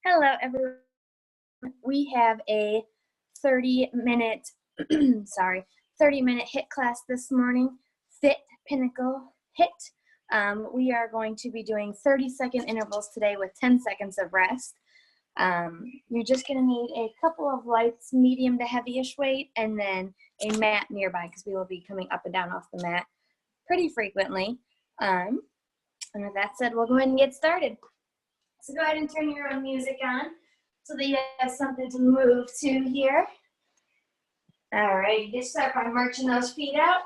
Hello, everyone. We have a 30-minute, 30-minute HIIT class this morning, Fit Pinnacle HIIT. We are going to be doing 30-second intervals today with 10 seconds of rest. You're just going to need a couple of lights, medium to heavyish weight, and then a mat nearby because we will be coming up and down off the mat pretty frequently. And with that said, we'll go ahead and get started. So go ahead and turn your own music on so that you have something to move to here. All right, just start by marching those feet out.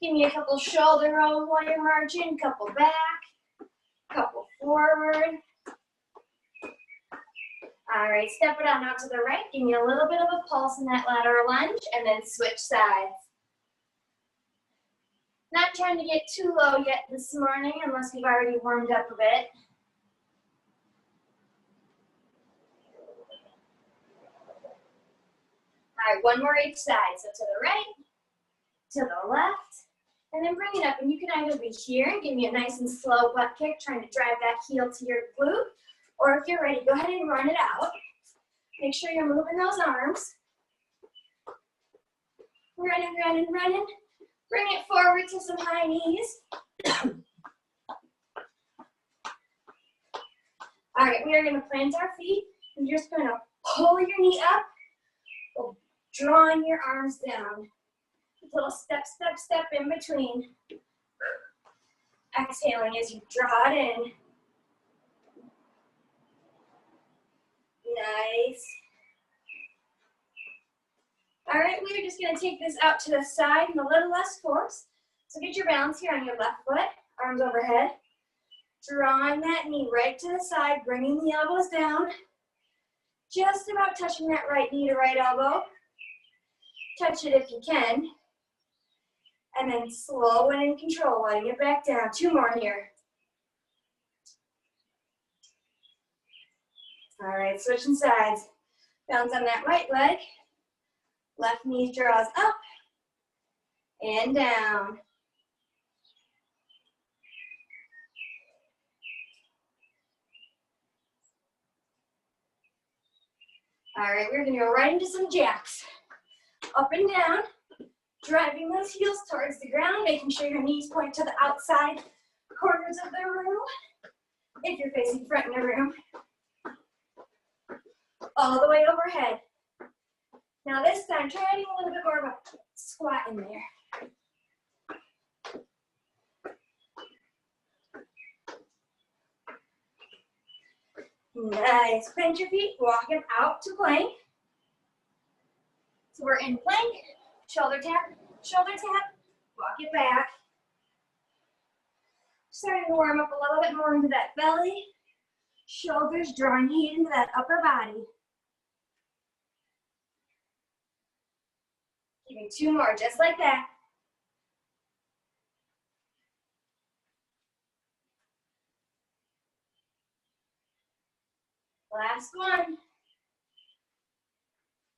Give me a couple shoulder rolls while you're marching, couple back, couple forward. All right, step it on out to the right. Give me a little bit of a pulse in that lateral lunge, and then switch sides. Not trying to get too low yet this morning unless you've already warmed up a bit. All right, one more each side. So to the right, to the left, and then bring it up. And you can either be here and give me a nice and slow butt kick, trying to drive that heel to your glute, or if you're ready, go ahead and run it out. Make sure you're moving those arms. Running, running, running. Bring it forward to some high knees. All right, we are going to plant our feet. And you're just going to pull your knee up, drawing your arms down. A little step, step, step in between. Exhaling as you draw it in. Nice. All right, we're just going to take this out to the side and a little less force. So get your balance here on your left foot, arms overhead. Drawing that knee right to the side, bringing the elbows down. Just about touching that right knee to right elbow. Touch it if you can. And then slow and in control, letting it back down. Two more here. All right, switching sides. Balance on that right leg. Left knee draws up and down. All right, we're gonna go right into some jacks. Up and down, driving those heels towards the ground, making sure your knees point to the outside corners of the room. If you're facing front in the room. All the way overhead. Now this time, try adding a little bit more of a squat in there. Nice. Plant your feet, walking out to plank. So we're in plank, shoulder tap, walk it back. Starting to warm up a little bit more into that belly. Shoulders drawing heat into that upper body. Give me two more, just like that. Last one.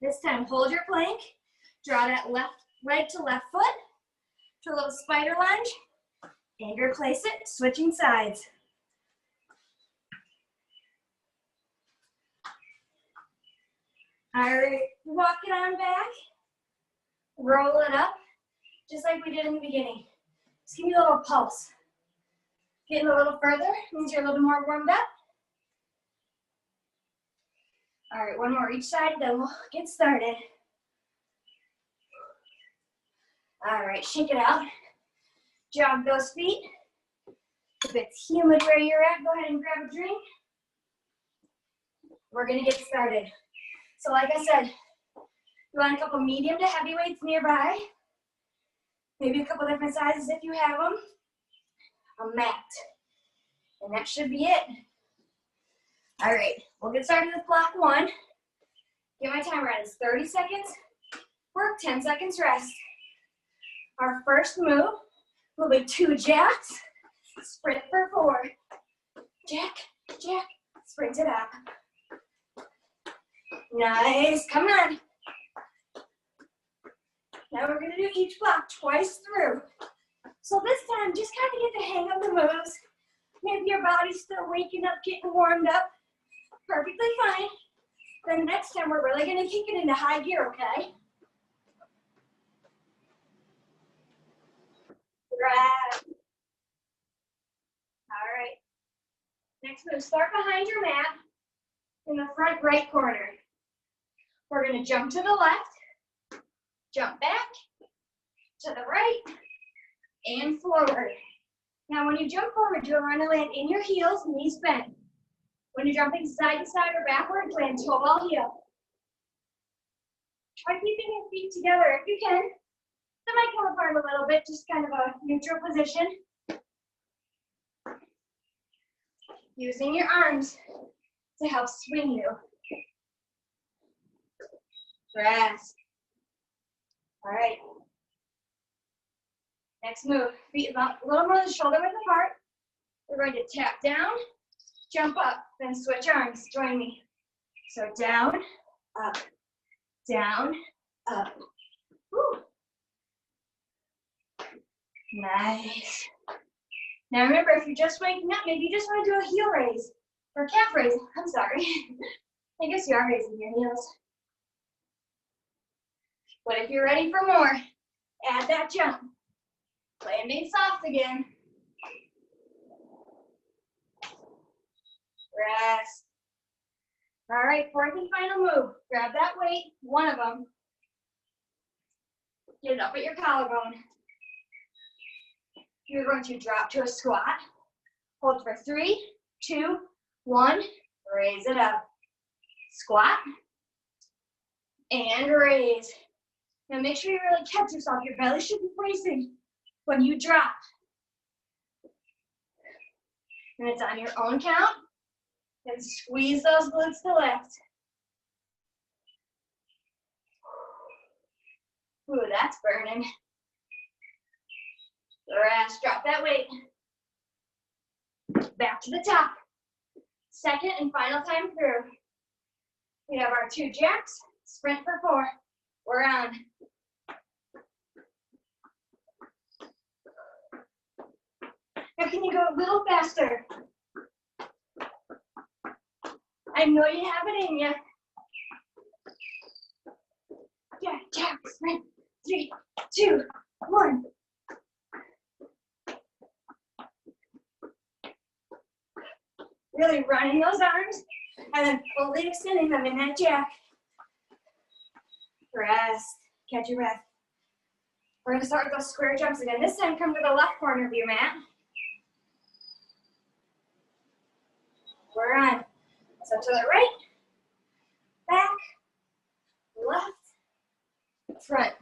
This time, hold your plank. Draw that left leg to left foot to a little spider lunge. And replace it, switching sides. All right, walk it on back. Roll it up, just like we did in the beginning. Just give me a little pulse. Getting a little further, means you're a little more warmed up. All right, one more each side, then we'll get started. All right, shake it out. Jog those feet. If it's humid where you're at, go ahead and grab a drink. We're gonna get started. So like I said, you want a couple medium to heavy weights nearby. Maybe a couple different sizes if you have them. A mat. And that should be it. All right, we'll get started with block one. Get my timer at is 30 seconds. Work, 10 seconds rest. Our first move will be 2 jacks. Sprint for 4. Jack, jack, sprint it out. Nice, come on. Now we're gonna do each block twice through. So this time, just kind of get the hang of the moves. Maybe your body's still waking up, getting warmed up. Perfectly fine. Then next time, we're really gonna kick it into high gear, okay? Right. All right. Next move, start behind your mat in the front right corner. We're gonna jump to the left, jump back, to the right, and forward. Now when you jump forward, you're going to land in your heels, knees bent. When you're jumping side to side or backwards, land toe ball heel. Try keeping your feet together if you can. They might come apart a little bit, just kind of a neutral position. Using your arms to help swing you. Rest. All right. Next move, feet a little more than shoulder width apart. We're going to tap down, jump up, then switch arms. Join me. So down, up, down, up. Woo. Nice. Now remember, if you're just waking up, maybe you just want to do a heel raise or calf raise. I'm sorry. I guess you are raising your heels. But if you're ready for more, add that jump. Landing soft again. Rest. All right, fourth and final move. Grab that weight, one of them. Get it up at your collarbone. You're going to drop to a squat. Hold for 3, 2, 1. Raise it up. Squat. And raise. Now make sure you really catch yourself. Your belly should be bracing when you drop. And it's on your own count. Then squeeze those glutes to lift. Ooh, that's burning. Rest, drop that weight. Back to the top. Second and final time through. We have our 2 jacks, sprint for 4. We're on. Now can you go a little faster? I know you have it in you. Yeah, jack, sprint. 3, 2, 1. Really running those arms and then fully extending them in that jack. Rest. Catch your breath. We're going to start with those square jumps again. This time, come to the left corner of your mat. We're on. So to the right, back, left, front.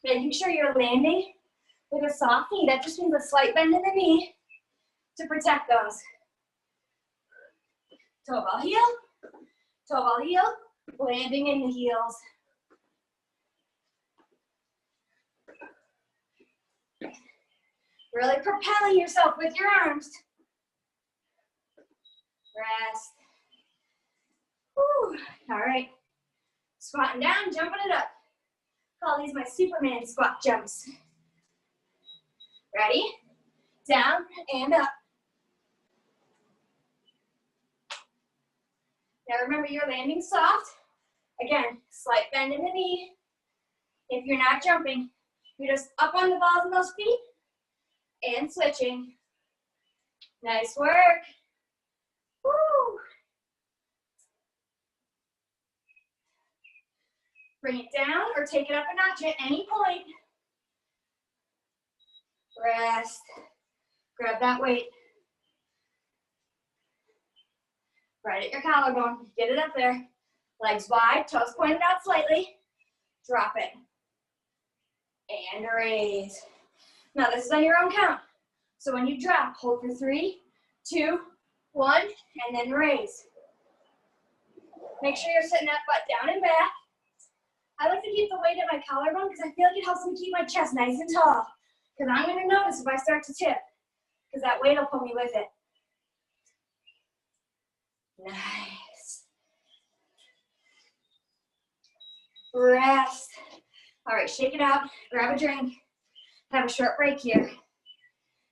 Making sure you're landing with a soft knee. That just means a slight bend in the knee to protect those. Toe ball heel, landing in the heels. Really propelling yourself with your arms. Rest. Whew. All right. Squatting down, jumping it up. Call these my Superman squat jumps. Ready? Down and up. Now remember, you're landing soft. Again, slight bend in the knee. If you're not jumping, you're just up on the balls of those feet and switching. Nice work. Woo. Bring it down or take it up a notch at any point. Rest. Grab that weight. Right at your collarbone. Get it up there. Legs wide, toes pointed out slightly. Drop it. And raise. Now this is on your own count. So when you drop, hold for 3, 2, 1, and then raise. Make sure you're sitting that butt down and back. I like to keep the weight at my collarbone because I feel like it helps me keep my chest nice and tall. Because I'm going to notice if I start to tip, because that weight will pull me with it. Nice. Rest. All right, shake it out. Grab a drink. Have a short break here.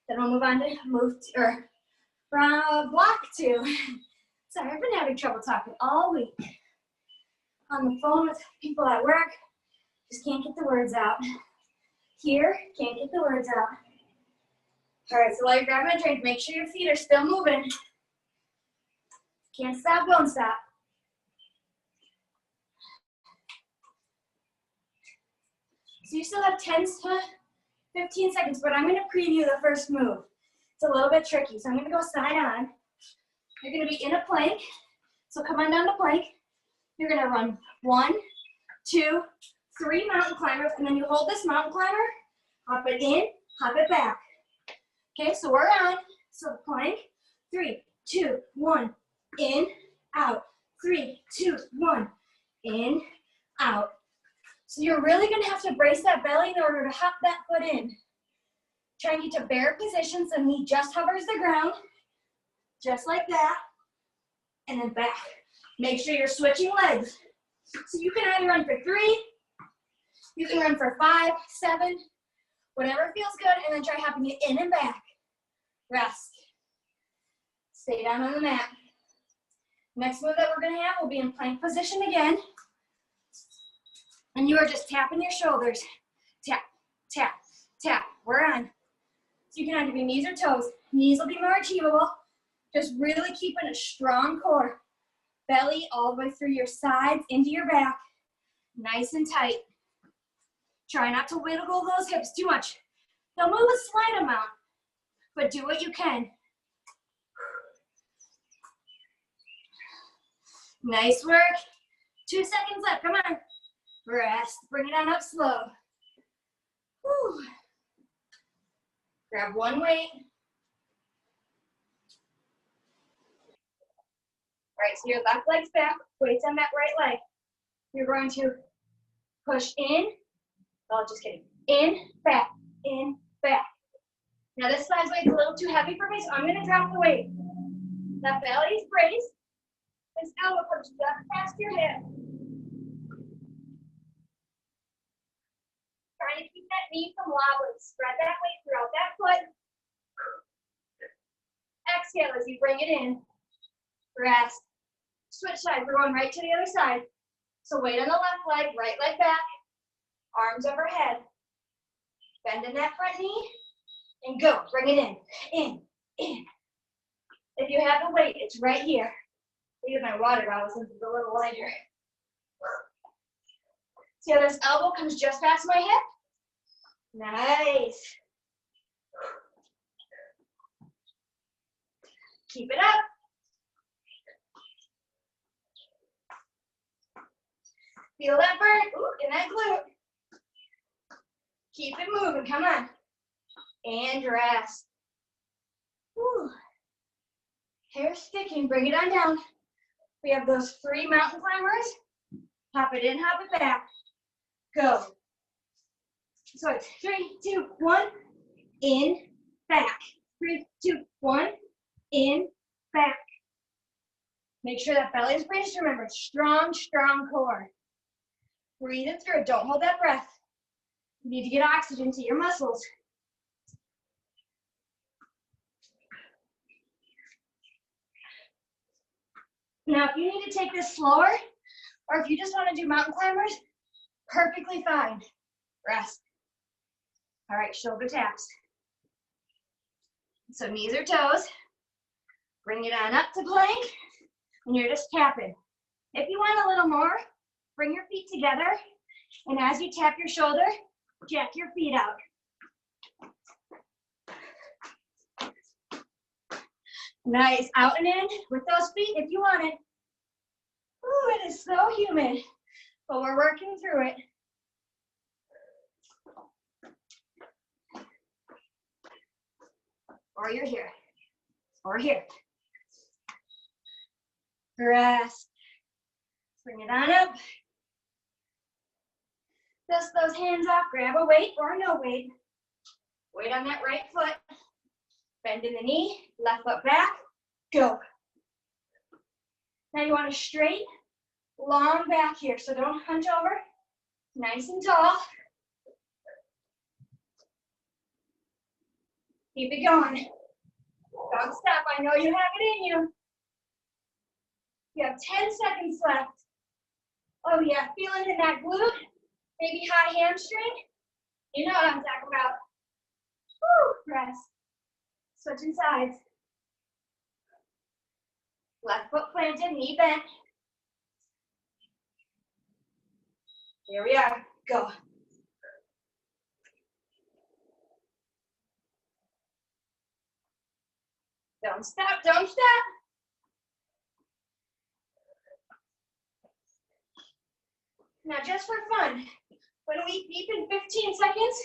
Then we'll move on to block 2. Sorry, I've been having trouble talking all week. On the phone with people at work, just can't get the words out. Here, can't get the words out. All right, so while you're grabbing a drink, make sure your feet are still moving. Can't stop, won't stop. So you still have 10 to 15 seconds, but I'm gonna preview the first move. It's a little bit tricky, so I'm gonna go side on. You're gonna be in a plank, so come on down to plank. You're gonna run 1, 2, 3 mountain climbers, and then you hold this mountain climber, hop it in, hop it back. Okay, so we're on, so plank, 3, 2, 1, in, out, 3, 2, 1, in, out. So you're really gonna have to brace that belly in order to hop that foot in. Try and get to bear position so knee just hovers the ground, just like that, and then back. Make sure you're switching legs. So you can either run for 3, you can run for 5, 7, whatever feels good, and then try hopping it in and back. Rest. Stay down on the mat. Next move that we're gonna have will be in plank position again. And you are just tapping your shoulders. Tap, tap, tap. We're on. So you can either be knees or toes. Knees will be more achievable. Just really keeping a strong core. Belly all the way through your sides, into your back. Nice and tight. Try not to wiggle those hips too much. They'll move a slight amount, but do what you can. Nice work. 2 seconds left, come on. Rest, bring it on up slow. Whew. Grab one weight. All right, so your left leg's back, weight's on that right leg. You're going to push in, oh, just kidding, in, back, in, back. Now this side's weight's a little too heavy for me, so I'm gonna drop the weight. That belly's braced, this elbow comes just past your hip. Trying to keep that knee from wobbling. Spread that weight throughout that foot. Exhale as you bring it in. Rest. Switch sides. We're going right to the other side. So weight on the left leg, right leg back. Arms overhead. Bend in that front knee. And go. Bring it in. In. In. If you have the weight, it's right here. Use my water bottle since it's a little lighter. See how this elbow comes just past my hip? Nice. Keep it up. Feel that burn? Ooh, in that glute. Keep it moving, come on. And rest. Whew. Hair sticking, bring it on down. We have those 3 mountain climbers. Hop it in, hop it back. Go. So it's 3, 2, 1, in, back. 3, 2, 1, in, back. Make sure that belly is braced. Remember, strong, strong core. Breathe it through. Don't hold that breath. You need to get oxygen to your muscles. Now, if you need to take this slower, or if you just want to do mountain climbers, perfectly fine. Rest. All right, shoulder taps. So knees or toes. Bring it on up to plank, and you're just tapping. If you want a little more, bring your feet together, and as you tap your shoulder, jack your feet out. Nice, out and in with those feet if you want it. Ooh, it is so humid, but we're working through it. Or you're here, or here. Rest. Bring it on up. Dust those hands off, grab a weight or no weight. Weight on that right foot. Bend in the knee, left foot back, go. Now you want a straight, long back here, so don't hunch over. Nice and tall. Keep it going. Don't stop. I know you have it in you. You have 10 seconds left. Oh yeah, feeling in that glute, maybe high hamstring. You know what I'm talking about. Woo, press. Switching sides. Left foot planted, knee bent. Here we are, go. Don't stop, don't stop. Now just for fun, when we keep in 15 seconds,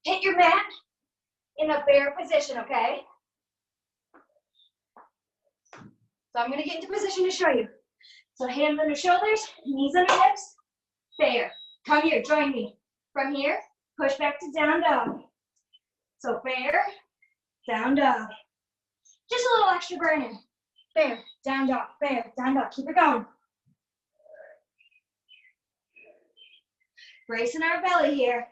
hit your mat in a bear position, okay? So I'm gonna get into position to show you. So hands under shoulders, knees under hips, bear. Come here, join me. From here, push back to down dog. So bear, down dog. Just a little extra burning. Bear, down dog, keep it going. Bracing our belly here.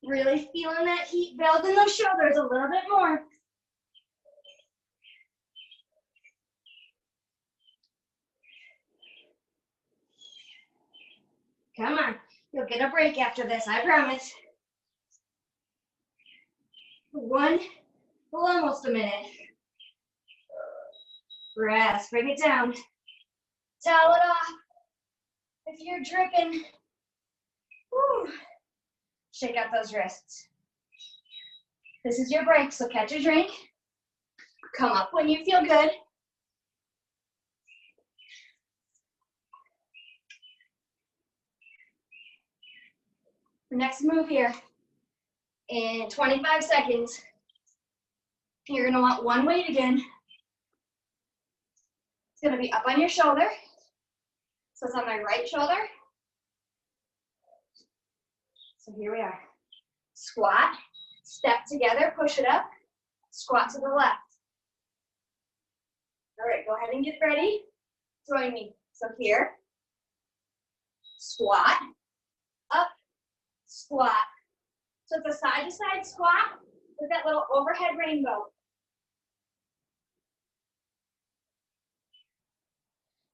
Really feeling that heat, building those shoulders a little bit more. Come on, you'll get a break after this, I promise. Well, almost a minute. Rest, bring it down. Towel it off. If you're dripping, whew, shake out those wrists. This is your break, so catch a drink. Come up when you feel good. Next move here, in 25 seconds, you're gonna want one weight again. It's gonna be up on your shoulder. So it's on my right shoulder. So here we are. Squat, step together, push it up, squat to the left. All right, go ahead and get ready. Join me. So here, squat, up, squat. So it's a side-to-side squat with that little overhead rainbow.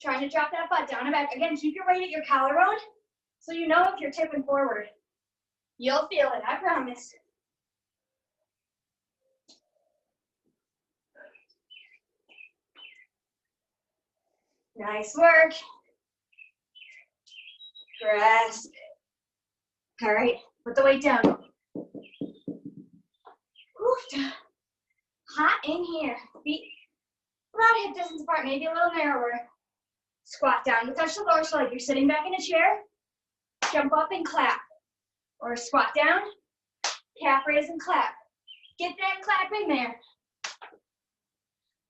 Trying to drop that butt down and back. Again, keep your weight at your collarbone so you know if you're tipping forward. You'll feel it, I promise. Nice work. Rest. All right, put the weight down. Oof. Hot in here. Feet about hip distance apart, maybe a little narrower. Squat down to touch the lower, so like you're sitting back in a chair. Jump up and clap. Or squat down, calf raise and clap. Get that clap in there.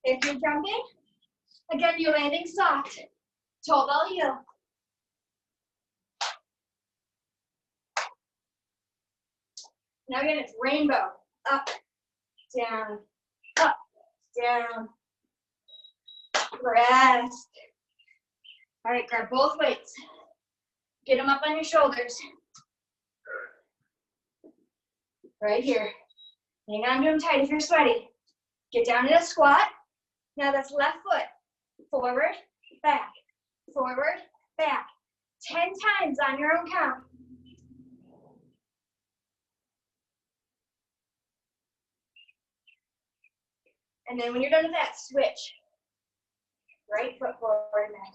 If you're jumping, again, you're landing soft. Toe ball heel. Now again, it's rainbow. Up, down, up, down. Rest. All right, grab both weights. Get them up on your shoulders. Right here. Hang on to them tight if you're sweaty. Get down to a squat. Now that's left foot. Forward, back, forward, back. 10 times on your own count. And then when you're done with that, switch. Right foot forward and back.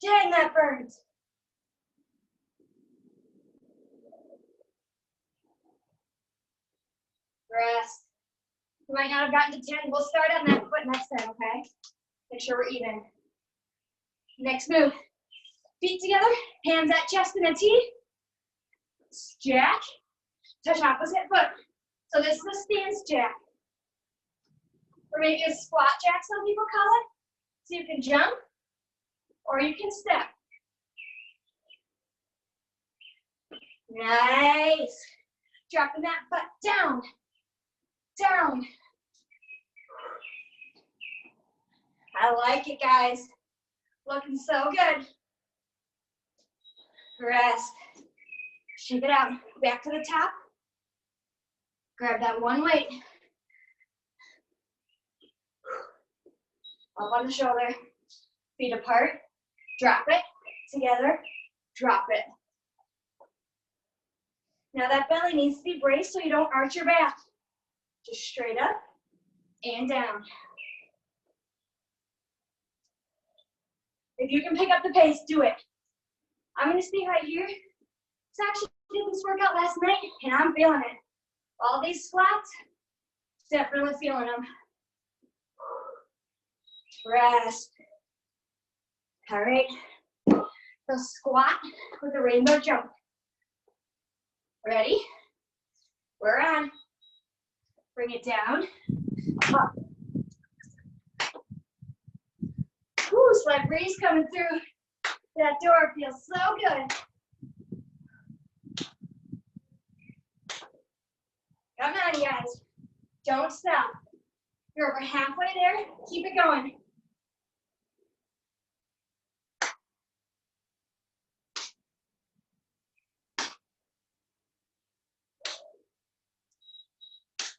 Dang, that burns. Rest. You might not have gotten to 10. We'll start on that foot next time, okay? Make sure we're even. Next move. Feet together, hands at chest in a T. Jack. Touch opposite foot. So this is a stance jack. Or maybe a squat jack, some people call it. So you can jump, or you can step. Nice. Dropping that butt down. Down. I like it, guys. Looking so good. Rest. Shake it out. Back to the top. Grab that one weight. Up on the shoulder. Feet apart. Drop it. Together. Drop it. Now that belly needs to be braced so you don't arch your back. Just straight up and down. If you can pick up the pace, do it. I'm gonna stay right here. So I actually did this workout last night and I'm feeling it. All these squats, definitely feeling them. Rest. All right. So squat with a rainbow jump. Ready? We're on. Bring it down. Up. Ooh, slight breeze coming through. That door feels so good. Come on, guys. Don't stop. You're over halfway there. Keep it going.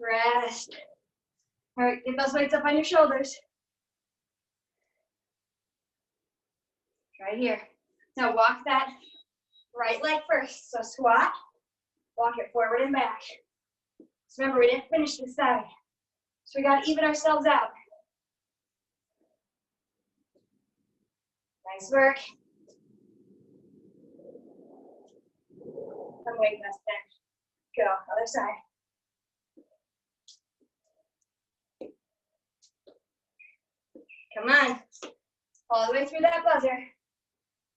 Rest. All right, get those weights up on your shoulders. Right here. Now walk that right leg first. So squat, walk it forward and back. So remember, we didn't finish this side. So we got to even ourselves out. Nice work. Come away, best then. Go, other side. Come on. All the way through that buzzer.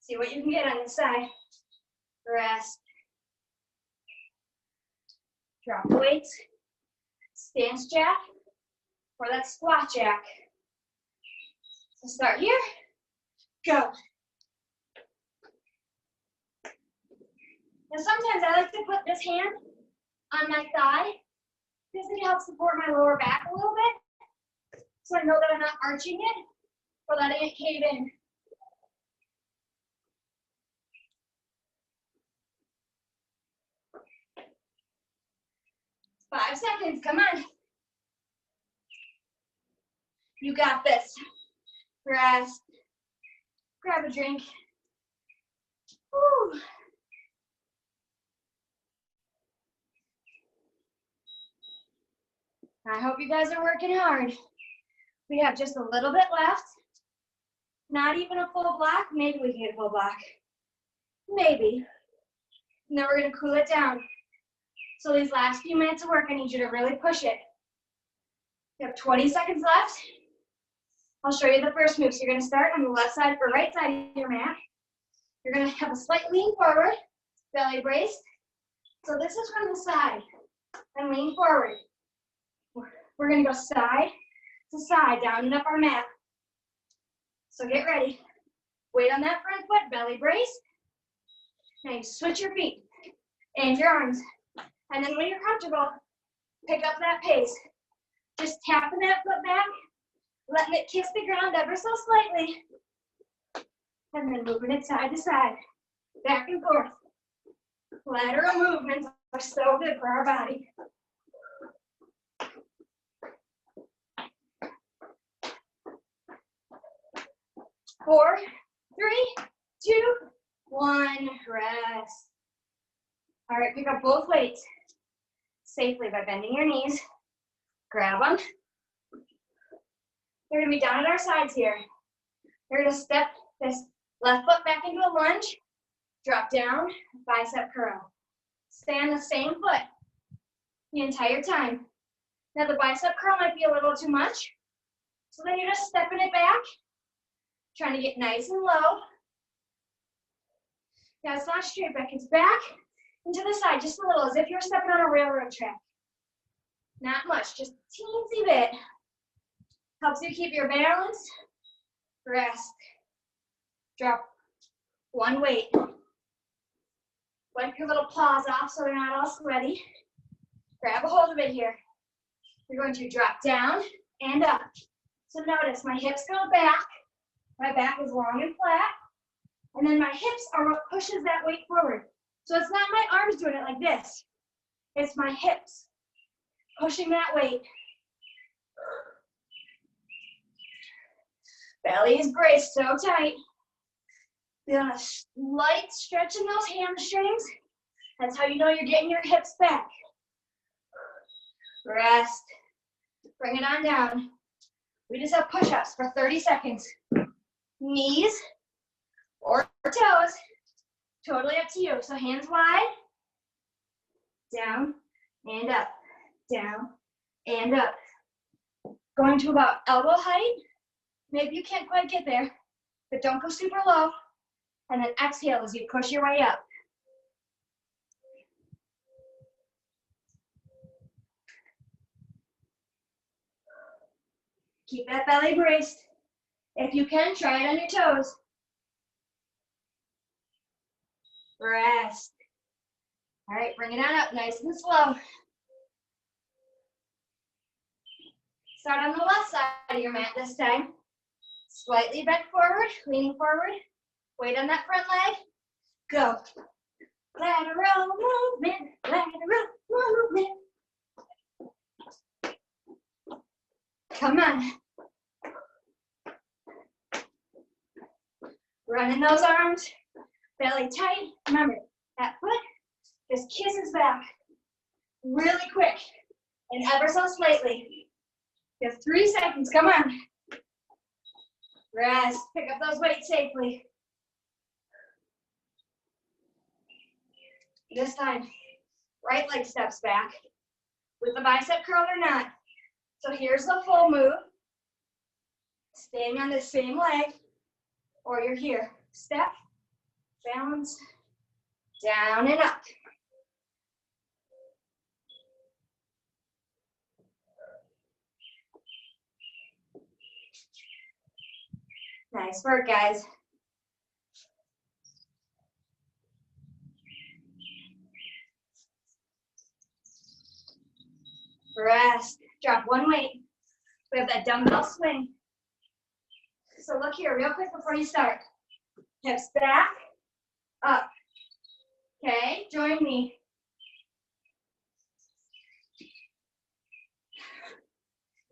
See what you can get on this side. Rest. Drop the weights. Stance jack or that squat jack. So start here. Go. Now sometimes I like to put this hand on my thigh because it helps support my lower back a little bit. So I know that I'm not arching it or letting it cave in. Five seconds, come on. You got this. Rest. Grab a drink. Woo. I hope you guys are working hard. We have just a little bit left. Not even a full block. Maybe we can get a full block. Maybe. And then we're going to cool it down. So these last few minutes of work, I need you to really push it. You have 20 seconds left. I'll show you the first move. So you're going to start on the left side or right side of your mat. You're going to have a slight lean forward, belly braced. So this is from the side. And lean forward. We're going to go side to side, down and up our mat. So get ready. Weight on that front foot, belly braced. Now you switch your feet and your arms. And then when you're comfortable, pick up that pace. Just tapping that foot back, letting it kiss the ground ever so slightly. And then moving it side to side, back and forth. Lateral movements are so good for our body. Four, three, two, one, rest. All right, pick up both weights safely by bending your knees. Grab them. We're gonna be down at our sides here. We're gonna step this left foot back into a lunge, drop down, bicep curl. Stay on the same foot the entire time. Now the bicep curl might be a little too much, so then you're just stepping it back, trying to get nice and low. Now it's not straight back, it's back and to the side, just a little, as if you're stepping on a railroad track. Not much, just a teensy bit. Helps you keep your balance. Rest. Drop one weight. Wipe your little paws off so they're not all sweaty. Grab a hold of it here. You're going to drop down and up. So notice my hips go back. My back is long and flat. And then my hips are what pushes that weight forward. So it's not my arms doing it like this. It's my hips. Pushing that weight. Belly is braced so tight. Feel a slight stretch in those hamstrings. That's how you know you're getting your hips back. Rest. Bring it on down. We just have push-ups for 30 seconds. Knees or toes. Totally up to you. So hands wide. Down and up. Down and up. Going to about elbow height. Maybe you can't quite get there, but don't go super low. And then exhale as you push your way up. Keep that belly braced. If you can, try it on your toes. Rest. All right, bring it on up, nice and slow. Start on the left side of your mat this time. Slightly bent forward, leaning forward. Weight on that front leg. Go. Lateral movement, lateral movement. Come on. Running those arms, belly tight. Remember, that foot just kisses back really quick and ever so slightly. You have 3 seconds, come on. Rest, pick up those weights safely. This time, right leg steps back with the bicep curl or not. So here's the full move. Staying on the same leg, or you're here. Step, balance, down and up. Nice work, guys. Rest. Drop one weight. We have that dumbbell swing. So look here, real quick before you start. Hips back, up. Okay, join me.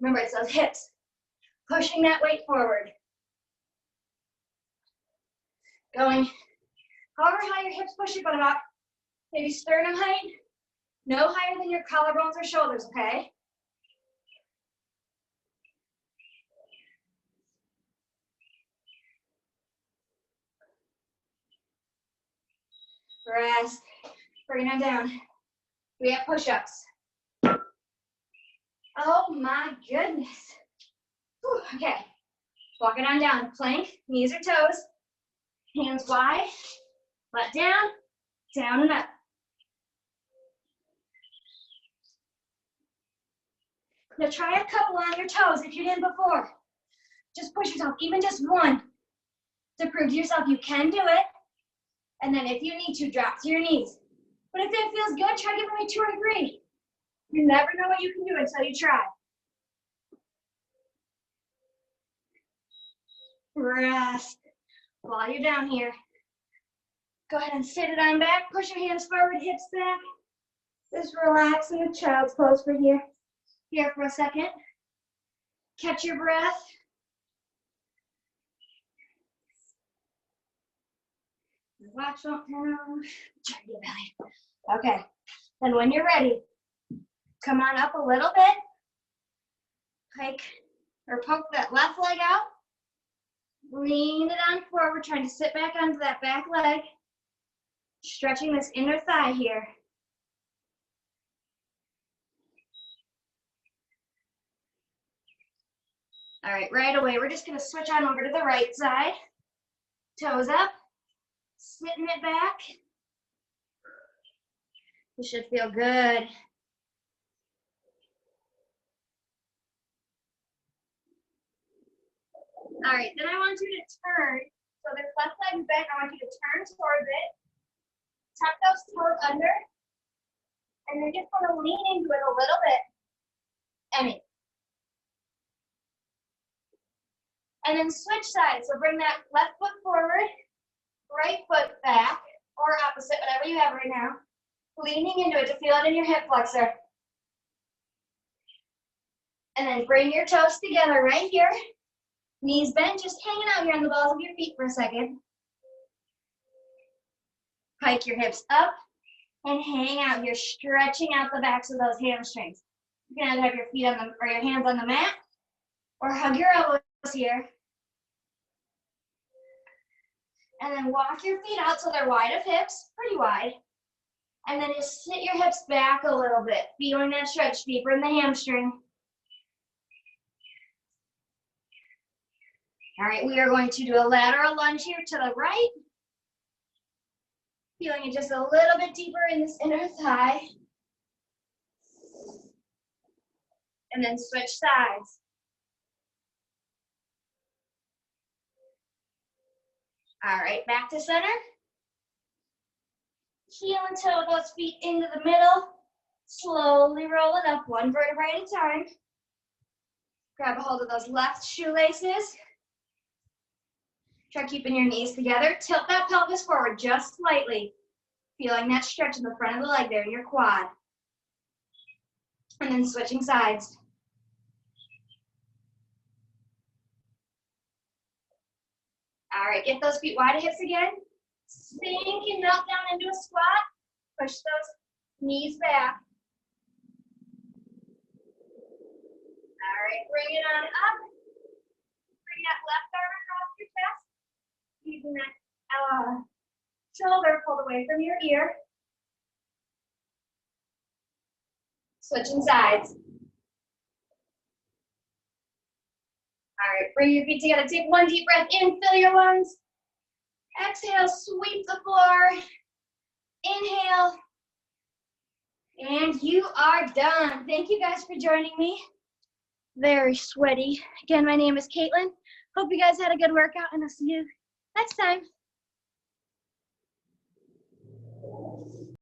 Remember, it's those hips. Pushing that weight forward. Going however high your hips push your butt up. Maybe sternum height. No higher than your collarbones or shoulders, okay? Rest. Bring it on down. We have push-ups. Oh my goodness. Whew, okay. Walk it on down. Plank, knees or toes. Hands wide. Let down. Down and up. Now try a couple on your toes if you didn't before. Just push yourself, even just one, to prove to yourself you can do it. And then if you need to, drop to your knees. But if it feels good, try giving me 2 or 3. You never know what you can do until you try. Rest. While you're down here, go ahead and sit it on back. Push your hands forward, hips back. Just relax in a child's pose for here. Here for a second. Catch your breath. Watch, don't turn around. Try to get belly. Okay. Then when you're ready, come on up a little bit. Hike or poke that left leg out. Lean it on forward, trying to sit back onto that back leg. Stretching this inner thigh here. All right, right away, we're just gonna switch on over to the right side. Toes up, sitting it back. You should feel good. All right, then I want you to turn. So this left leg is back, I want you to turn towards it. Tuck those toes under. And then just want to lean into it a little bit. And then switch sides. So bring that left foot forward, right foot back, or opposite, whatever you have right now. Leaning into it to feel it in your hip flexor. And then bring your toes together right here. Knees bent, just hanging out here on the balls of your feet for a second. Hike your hips up and hang out here, stretching out the backs of those hamstrings. You can either have your feet on the, or your hands on the mat, or hug your elbows here. And then walk your feet out so they're wide of hips, pretty wide. And then just sit your hips back a little bit, feeling that stretch deeper in the hamstring. All right, we are going to do a lateral lunge here to the right. Feeling it just a little bit deeper in this inner thigh. And then switch sides. All right, back to center. Heel and toe those feet into the middle. Slowly roll it up, one vertebrae at a time. Grab a hold of those left shoelaces. Try keeping your knees together. Tilt that pelvis forward just slightly. Feeling that stretch in the front of the leg there in your quad. And then switching sides. All right, get those feet wide of hips again. Sink and melt down into a squat. Push those knees back. All right, bring it on up. Bring that left arm across your chest. Using that shoulder pulled away from your ear. Switching sides. All right, bring your feet together. Take one deep breath in, fill your lungs. Exhale, sweep the floor. Inhale. And you are done. Thank you guys for joining me. Very sweaty. Again, my name is Kaitlyn. Hope you guys had a good workout, and I'll see you next time.